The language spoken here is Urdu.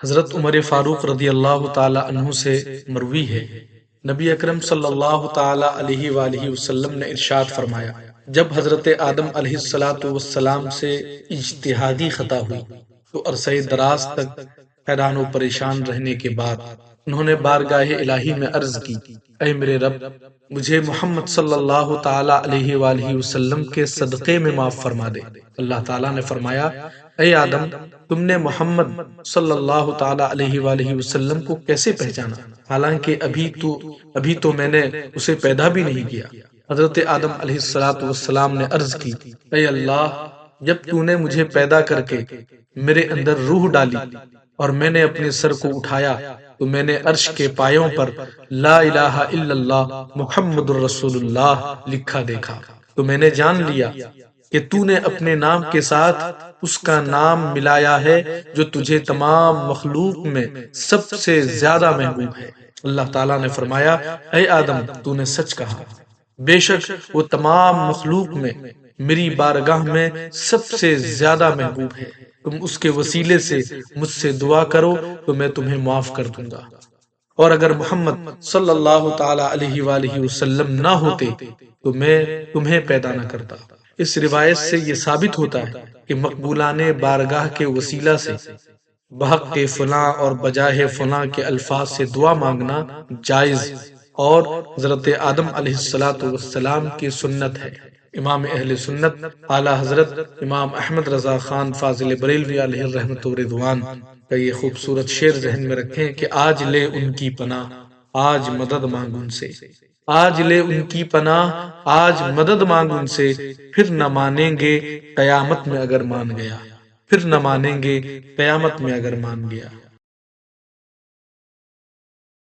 حضرت عمر فاروق رضی اللہ تعالی عنہ سے مروی ہے، نبی اکرم صلی اللہ تعالی علیہ وآلہ وسلم نے ارشاد فرمایا، جب حضرت آدم علیہ السلام سے اجتہادی خطا ہوئی تو عرصہ دراز تک حیران و پریشان رہنے کے بعد انہوں نے بارگاہ الہی میں عرض کی، اے میرے رب، مجھے محمد صلی اللہ تعالی علیہ وآلہ وسلم کے صدقے میں معاف فرما دے۔ اللہ تعالیٰ نے فرمایا، اے آدم، تم نے محمد صلی اللہ تعالی علیہ وآلہ وسلم کو کیسے پہچانا، حالانکہ ابھی تو میں نے اسے پیدا بھی نہیں کیا۔ حضرت آدم علیہ السلام نے عرض کی، اے اللہ، جب تو نے مجھے پیدا کر کے میرے اندر روح ڈالی اور میں نے اپنے سر کو اٹھایا تو میں نے عرش کے پایوں پر لا الہ الا اللہ محمد الرسول اللہ لکھا دیکھا، تو میں نے جان لیا کہ تو نے اپنے نام کے ساتھ اس کا نام ملایا ہے جو تجھے تمام مخلوق میں سب سے زیادہ محبوب ہے۔ اللہ تعالیٰ نے فرمایا، اے آدم، تو نے سچ کہا، بے شک وہ تمام مخلوق میں میری بارگاہ میں سب سے زیادہ محبوب ہے۔ تم اس کے وسیلے سے مجھ سے دعا کرو تو میں تمہیں معاف کر دوں گا، اور اگر محمد صلی اللہ تعالی علیہ وآلہ وسلم نہ ہوتے تو میں تمہیں پیدا نہ کرتا۔ اس روایت سے یہ ثابت ہوتا ہے کہ مقبولان بارگاہ کے وسیلہ سے بحق کے فلاں اور بجاہ فلاں کے الفاظ سے دعا مانگنا جائز اور حضرت آدم علیہ السلام کی سنت ہے۔ امام اہل سنت اعلی حضرت امام احمد رضا خان فاضل بریلوی علیہ الرحمۃ والرضوان کا یہ خوبصورت شعر ذہن میں رکھیں کہ آج لے ان کی پناہ، آج مدد مانگ ان سے، آج لے ان کی پناہ، آج مدد مانگ ان سے، پھر نہ مانیں گے قیامت میں اگر مان گیا، پھر نہ مانیں گے قیامت میں اگر مان گیا۔